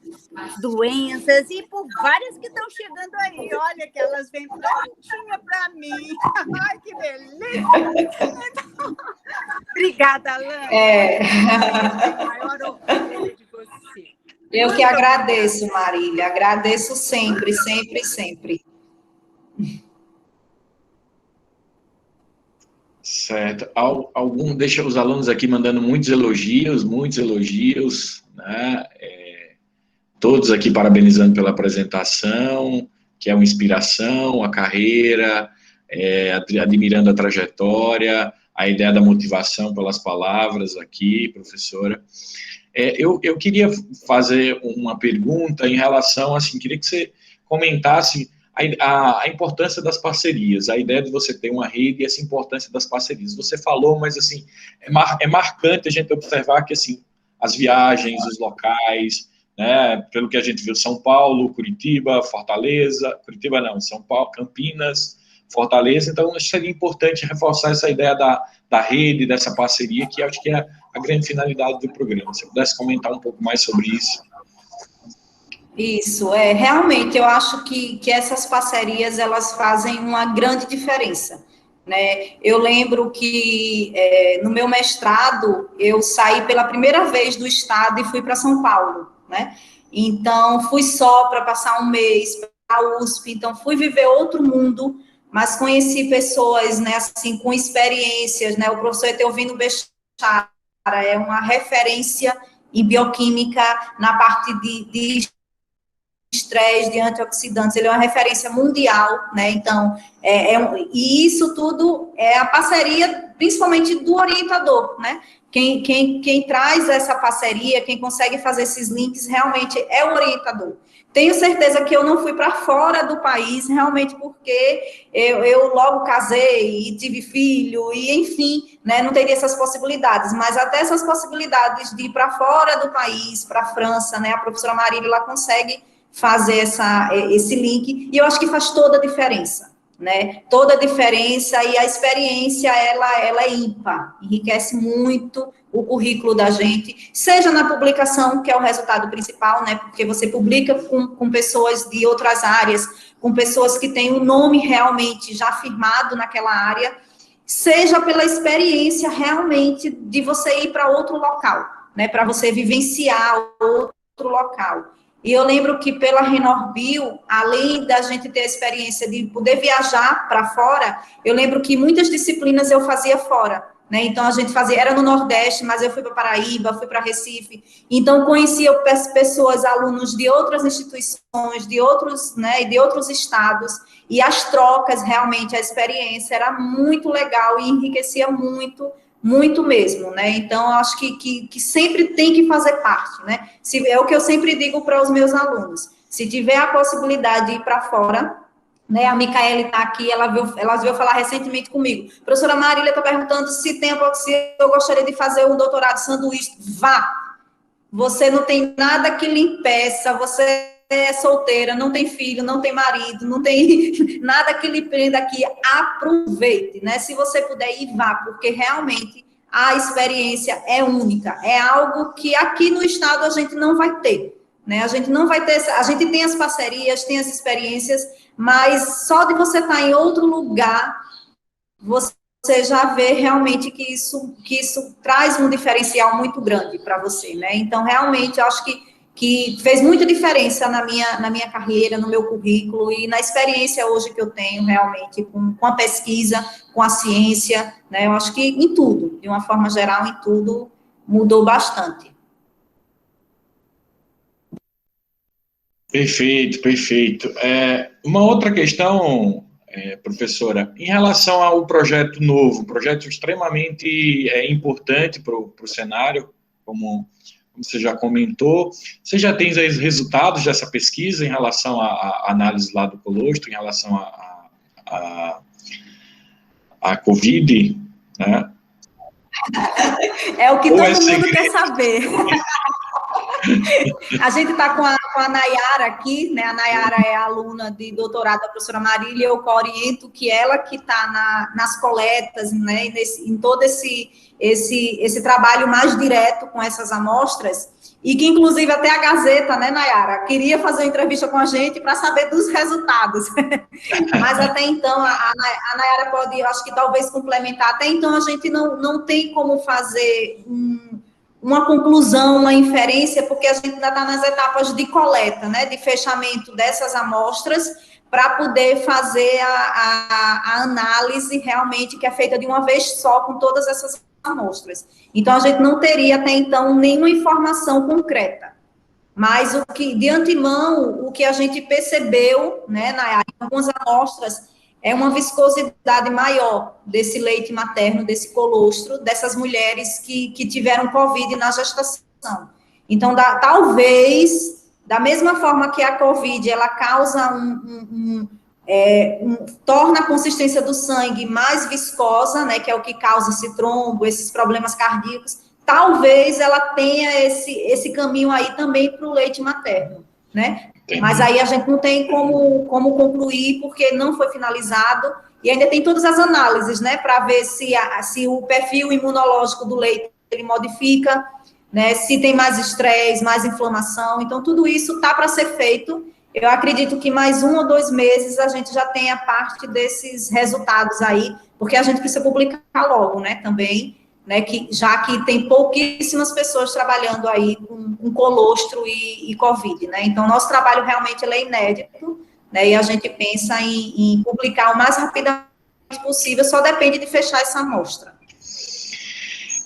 Speaker 3: doenças e por várias que estão chegando aí. Olha que elas vêm prontinha para mim. Ai, que beleza! Então, obrigada, Alane. O maior orgulho de você.
Speaker 1: Eu que agradeço, Marília. Agradeço sempre, sempre, sempre.
Speaker 2: Certo. Deixa os alunos aqui mandando muitos elogios, né? Todos aqui parabenizando pela apresentação, que é uma inspiração, a carreira, admirando a trajetória, a ideia da motivação pelas palavras aqui, professora. Eu queria fazer uma pergunta em relação, assim, queria que você comentasse a importância das parcerias, a ideia de você ter uma rede e essa importância das parcerias. Você falou, mas, assim, é marcante a gente observar que, assim, as viagens, os locais, né, pelo que a gente viu, São Paulo, Curitiba, Fortaleza, Curitiba não, São Paulo, Campinas, Fortaleza, então seria importante reforçar essa ideia da rede, dessa parceria, que acho que é a grande finalidade do programa. Se você pudesse comentar um pouco mais sobre isso.
Speaker 1: Isso, realmente, eu acho que essas parcerias, elas fazem uma grande diferença, né? Eu lembro que no meu mestrado, eu saí pela primeira vez do estado e fui para São Paulo, né? Então, fui só para passar um mês para a USP, então fui viver outro mundo, mas conheci pessoas, né, assim, com experiências, né? O professor Etelvino Bechara é uma referência em bioquímica na parte de estresse, de antioxidantes, ele é uma referência mundial, né? Então, e isso tudo é a parceria, principalmente do orientador, né? Quem traz essa parceria, quem consegue fazer esses links, realmente é o orientador. Tenho certeza que eu não fui para fora do país, realmente porque eu logo casei e tive filho, e enfim, né, não teria essas possibilidades, mas até essas possibilidades de ir para fora do país, para a França, né, a professora Marília, ela consegue fazer esse link, e eu acho que faz toda a diferença, né? Toda a diferença, e a experiência, ela é ímpar, enriquece muito o currículo da gente, seja na publicação, que é o resultado principal, né? Porque você publica com pessoas de outras áreas, com pessoas que têm um nome realmente já firmado naquela área, seja pela experiência realmente de você ir para outro local, né? Para você vivenciar outro local. E eu lembro que pela Renorbio, além da gente ter a experiência de poder viajar para fora, eu lembro que muitas disciplinas eu fazia fora, né? Então, a gente fazia, era no Nordeste, mas eu fui para Paraíba, fui para Recife, então conhecia pessoas, alunos de outras instituições, de outros, né, de outros estados, e as trocas, realmente, a experiência era muito legal e enriquecia muito mesmo, né? Então, acho que sempre tem que fazer parte, né? É o que eu sempre digo para os meus alunos. Se tiver a possibilidade de ir para fora, né? A Micaele está aqui, ela veio falar recentemente comigo. Professora Marília está perguntando se eu gostaria de fazer um doutorado sanduíche. Vá! Você não tem nada que lhe impeça, você é solteira, não tem filho, não tem marido, não tem nada que lhe prenda aqui. Aproveite, né? Se você puder ir, vá, porque realmente a experiência é única. É algo que aqui no estado a gente não vai ter, né? A gente não vai ter, a gente tem as parcerias, tem as experiências, mas só de você estar em outro lugar, você já vê realmente que isso traz um diferencial muito grande para você, né? Então, realmente, eu acho que fez muita diferença na minha carreira, no meu currículo e na experiência hoje que eu tenho, realmente, com a pesquisa, com a ciência, né? Eu acho que em tudo, de uma forma geral, em tudo, mudou bastante.
Speaker 2: Perfeito, perfeito. Uma outra questão, professora, em relação ao projeto novo, projeto extremamente importante para o cenário, como você já comentou, você já tem os resultados dessa pesquisa em relação à análise lá do colostro, em relação à Covid, né?
Speaker 1: É o que todo mundo quer saber. A gente está com a Nayara aqui, né? A Nayara é aluna de doutorado da professora Marília, eu oriento que ela que está nas coletas, né? Em todo esse trabalho mais direto com essas amostras, e que, inclusive, até a Gazeta, né, Nayara, queria fazer uma entrevista com a gente para saber dos resultados. Mas, até então, a Nayara pode, eu acho que talvez complementar, até então a gente não tem como fazer uma conclusão, uma inferência, porque a gente ainda está nas etapas de coleta, né, de fechamento dessas amostras, para poder fazer a análise realmente que é feita de uma vez só com todas essas amostras. Então, a gente não teria até então nenhuma informação concreta. Mas de antemão, o que a gente percebem, né, em algumas amostras, é uma viscosidade maior desse leite materno, desse colostro, dessas mulheres que tiveram Covid na gestação. Então, talvez, da mesma forma que a Covid, ela causa torna a consistência do sangue mais viscosa, né, que é o que causa esse trombo, esses problemas cardíacos, talvez ela tenha esse caminho aí também para o leite materno, né? Entendi. Mas aí a gente não tem como concluir, porque não foi finalizado, e ainda tem todas as análises, né, para ver se o perfil imunológico do leite ele modifica, né, se tem mais estresse, mais inflamação, então tudo isso está para ser feito. Eu acredito que mais 1 ou 2 meses a gente já tenha parte desses resultados aí, porque a gente precisa publicar logo, né, também, né, já que tem pouquíssimas pessoas trabalhando aí com colostro e Covid, né, então nosso trabalho realmente ele é inédito, né, e a gente pensa em publicar o mais rapidamente possível, só depende de fechar essa amostra.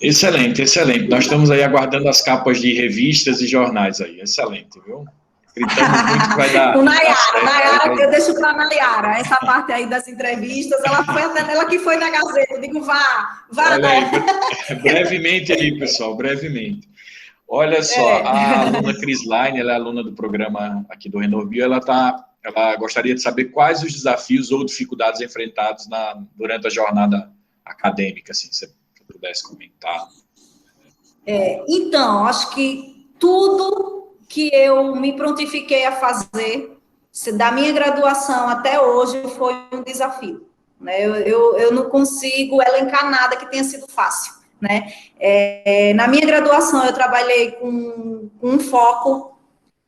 Speaker 2: Excelente, excelente, nós estamos aí aguardando as capas de revistas e jornais aí, excelente, viu? Acreditamos muito que vai dar.
Speaker 1: O Nayara, eu deixo para a Nayara, essa parte aí das entrevistas, ela foi até nela que foi na Gazeta, eu digo, vá.
Speaker 2: Olha aí, brevemente aí, pessoal, brevemente. Olha só, a aluna Crislaine, ela é aluna do programa aqui do Renovio, ela gostaria de saber quais os desafios ou dificuldades enfrentados durante a jornada acadêmica, assim, se você pudesse comentar.
Speaker 1: Então, acho que tudo que eu me prontifiquei a fazer, da minha graduação até hoje, foi um desafio, né? Eu não consigo elencar nada que tenha sido fácil, né? Na minha graduação, eu trabalhei com um foco,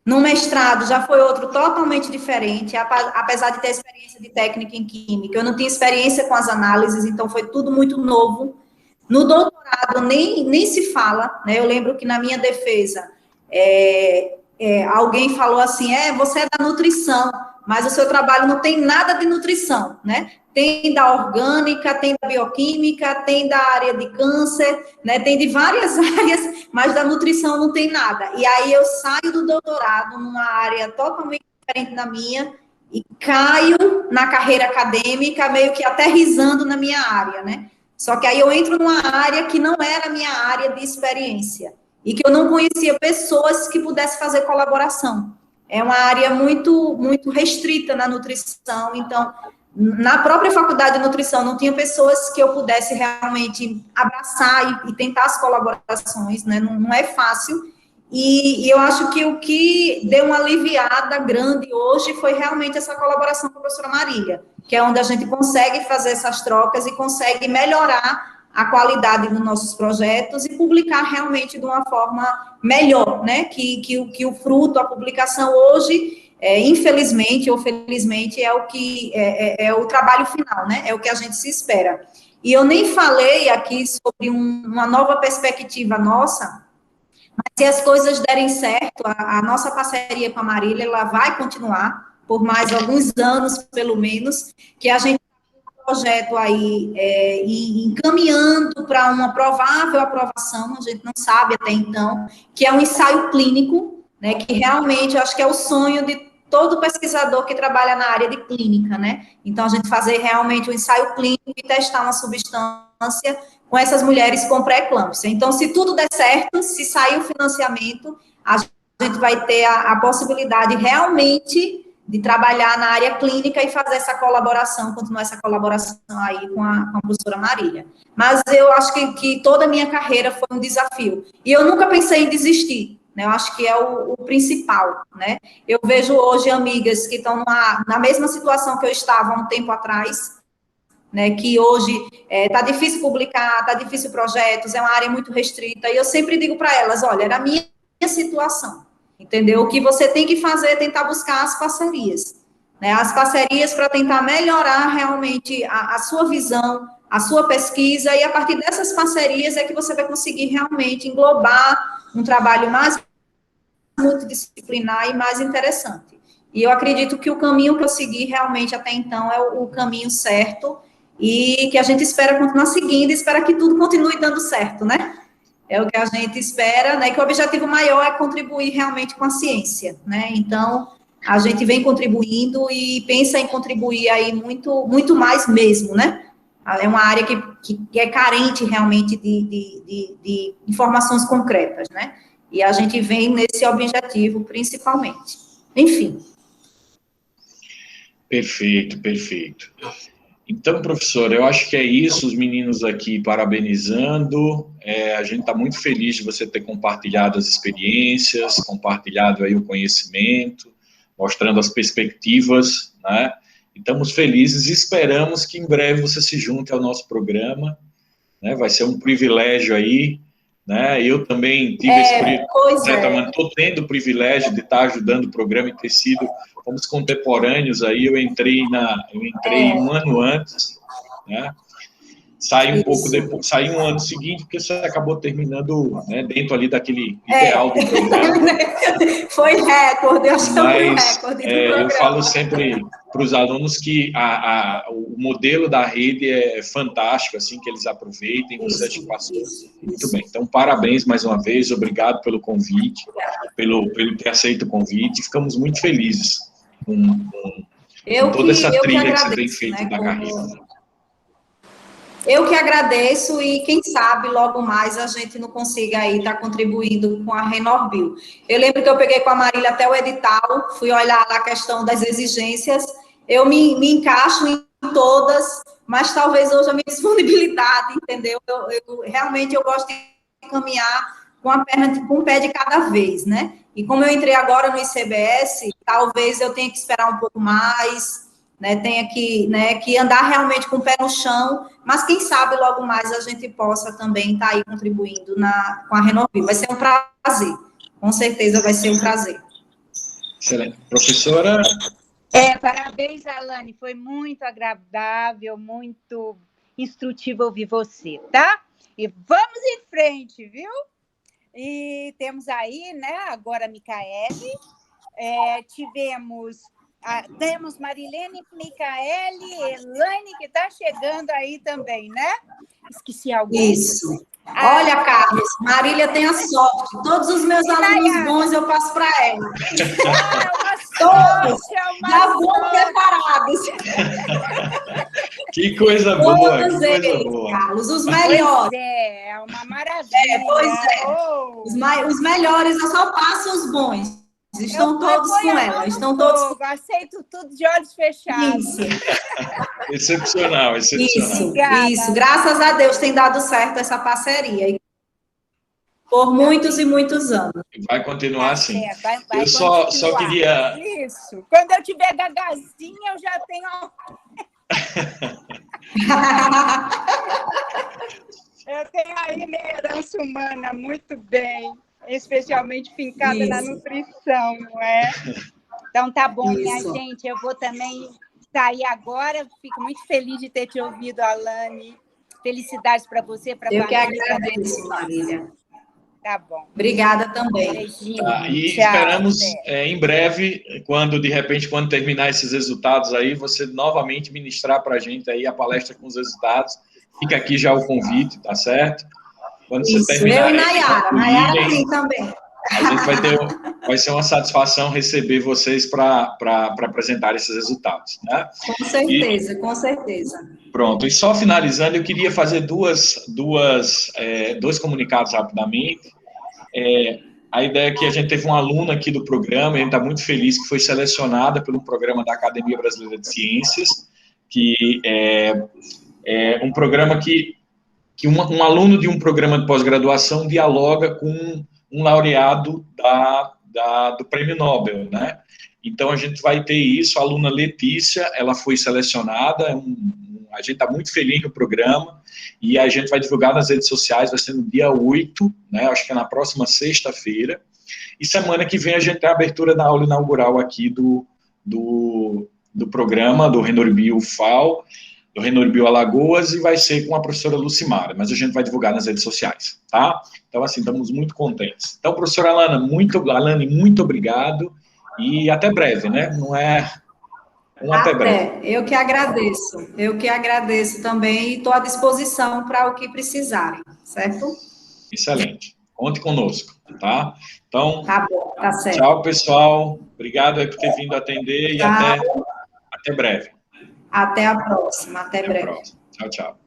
Speaker 1: no mestrado já foi outro totalmente diferente, apesar de ter experiência de técnica em química, eu não tinha experiência com as análises, então foi tudo muito novo. No doutorado, nem se fala, né? Eu lembro que na minha defesa, alguém falou assim, você é da nutrição, mas o seu trabalho não tem nada de nutrição, né? Tem da orgânica, tem da bioquímica, tem da área de câncer, né? Tem de várias áreas, mas da nutrição não tem nada. E aí eu saio do doutorado numa área totalmente diferente da minha e caio na carreira acadêmica, meio que aterrissando na minha área, né? Só que aí eu entro numa área que não era a minha área de experiência e que eu não conhecia pessoas que pudessem fazer colaboração, é uma área muito, muito restrita na nutrição, então, na própria faculdade de nutrição, não tinha pessoas que eu pudesse realmente abraçar e tentar as colaborações, né, não é fácil, e eu acho que o que deu uma aliviada grande hoje foi realmente essa colaboração com a professora Marília, que é onde a gente consegue fazer essas trocas e consegue melhorar a qualidade dos nossos projetos e publicar realmente de uma forma melhor, né, que o fruto, a publicação hoje, infelizmente ou felizmente, é o que é o trabalho final, né, é o que a gente se espera. E eu nem falei aqui sobre uma nova perspectiva nossa, mas se as coisas derem certo, a nossa parceria com a Marília, ela vai continuar por mais alguns anos, pelo menos, que a gente projeto aí encaminhando para uma provável aprovação, a gente não sabe até então, que é um ensaio clínico, né, que realmente eu acho que é o sonho de todo pesquisador que trabalha na área de clínica, né, então a gente fazer realmente um ensaio clínico e testar uma substância com essas mulheres com pré-eclâmpsia. Então, se tudo der certo, se sair o financiamento, a gente vai ter a possibilidade realmente de trabalhar na área clínica e fazer essa colaboração, continuar essa colaboração aí com a professora Marília. Mas eu acho que toda a minha carreira foi um desafio. E eu nunca pensei em desistir, né? Eu acho que é o principal, né? Eu vejo hoje amigas que estão na mesma situação que eu estava há um tempo atrás, né? Que hoje está difícil publicar, está difícil projetos, é uma área muito restrita, e eu sempre digo para elas, olha, era a minha situação. Entendeu? O que você tem que fazer é tentar buscar as parcerias, né? As parcerias para tentar melhorar realmente a sua visão, a sua pesquisa, e a partir dessas parcerias é que você vai conseguir realmente englobar um trabalho mais multidisciplinar e mais interessante. E eu acredito que o caminho que eu segui realmente até então é o caminho certo, e que a gente espera continuar seguindo, e espera que tudo continue dando certo, né? É o que a gente espera, né, que o objetivo maior é contribuir realmente com a ciência, né, então, a gente vem contribuindo e pensa em contribuir aí muito, muito mais mesmo, né, é uma área que é carente realmente de informações concretas, né, e a gente vem nesse objetivo principalmente, enfim.
Speaker 2: Perfeito, perfeito. Então, professor, eu acho que é isso, os meninos aqui parabenizando, a gente está muito feliz de você ter compartilhado as experiências, compartilhado aí o conhecimento, mostrando as perspectivas, né? E estamos felizes e esperamos que em breve você se junte ao nosso programa, né? Vai ser um privilégio aí, né? Eu também tive esse privilégio, estou tendo o privilégio de estar ajudando o programa e ter sido, fomos contemporâneos aí, eu entrei um ano antes, né? Saí um pouco depois, saí um ano seguinte, porque você acabou terminando, né, dentro ali daquele ideal do programa.
Speaker 1: Foi recorde, eu acho que foi recorde do programa.
Speaker 2: Eu falo sempre para os alunos que o modelo da rede é fantástico, assim, que eles aproveitem, você acha que passou muito bem. Então, parabéns mais uma vez, obrigado pelo convite, pelo ter aceito o convite, ficamos muito felizes com toda essa trilha que você tem feito, né, da carreira.
Speaker 1: Eu que agradeço, e quem sabe logo mais a gente não consiga aí estar contribuindo com a Renorbio. Eu lembro que eu peguei com a Marília até o edital, fui olhar lá a questão das exigências, eu me encaixo em todas, mas talvez hoje a minha disponibilidade, entendeu? Realmente eu gosto de caminhar com a perna, com um pé de cada vez, né? E como eu entrei agora no ICBS, talvez eu tenha que esperar um pouco mais, né, tenha que andar realmente com o pé no chão, mas quem sabe logo mais a gente possa também estar aí contribuindo com a Renorbio. Vai ser um prazer, com certeza vai ser um prazer.
Speaker 2: Excelente. Professora?
Speaker 3: Parabéns, Alane, foi muito agradável, muito instrutivo ouvir você, tá? E vamos em frente, viu? E temos aí, né, agora a Micaele, temos Marilene, Micaele, Elaine, que está chegando aí também, né? Esqueci alguém.
Speaker 1: Isso. Olha, Carlos, Marília tem a sorte. Todos os meus alunos bons eu passo para ela. Todos. Já vão preparados.
Speaker 2: Que coisa boa.
Speaker 1: Todos eles, Carlos, os melhores.
Speaker 3: É uma maravilha.
Speaker 1: Pois é. Os melhores, eu só passo os bons. Estão todos com ela. Estão todos.
Speaker 3: Aceito tudo de olhos fechados.
Speaker 1: Isso.
Speaker 2: Excepcional, excepcional.
Speaker 1: Isso. Graças a Deus tem dado certo essa parceria. Por muitos e muitos anos.
Speaker 2: Vai continuar assim.
Speaker 3: Vai
Speaker 2: eu só queria...
Speaker 3: Isso. Quando eu tiver gagazinha, eu já tenho... Eu tenho aí minha herança humana muito bem, especialmente fincada na nutrição, não é? Então, tá bom, minha gente. Eu vou também sair agora. Fico muito feliz de ter te ouvido, Alane. Felicidades para você, para a família.
Speaker 1: Eu que agradeço, Marília.
Speaker 3: Tá bom.
Speaker 1: Obrigada também.
Speaker 3: Beijinho.
Speaker 2: E
Speaker 3: tchau,
Speaker 2: esperamos em breve, quando terminar esses resultados aí, você novamente ministrar para a gente aí a palestra com os resultados. Fica aqui já o convite, tá certo? Quando você terminar...
Speaker 1: Eu e Nayara sim também.
Speaker 2: A gente vai ser uma satisfação receber vocês para apresentar esses resultados, né?
Speaker 1: Com certeza.
Speaker 2: Pronto, e só finalizando, eu queria fazer dois comunicados rapidamente. A ideia é que a gente teve uma aluna aqui do programa, e a gente está muito feliz que foi selecionada pelo programa da Academia Brasileira de Ciências, que é um programa que um aluno de um programa de pós-graduação dialoga com um laureado do Prêmio Nobel, né? Então, a gente vai ter isso, a aluna Letícia, ela foi selecionada, a gente está muito feliz no programa, e a gente vai divulgar nas redes sociais, vai ser no dia 8, né, acho que é na próxima sexta-feira, e semana que vem a gente tem a abertura da aula inaugural aqui do programa, do Renorbio FAO, do Renorbio Alagoas, e vai ser com a professora Lucimara, mas a gente vai divulgar nas redes sociais, tá? Então, assim, estamos muito contentes. Então, professora Alane, muito obrigado, e até breve, né? Não é... até breve.
Speaker 1: Eu que agradeço também, e estou à disposição para o que precisarem, certo?
Speaker 2: Excelente. Conte conosco, tá? Então,
Speaker 1: tá bom, tá certo.
Speaker 2: Tchau, pessoal. Obrigado aí por ter vindo atender e até breve.
Speaker 1: Até a próxima, até breve.
Speaker 2: Tchau, tchau.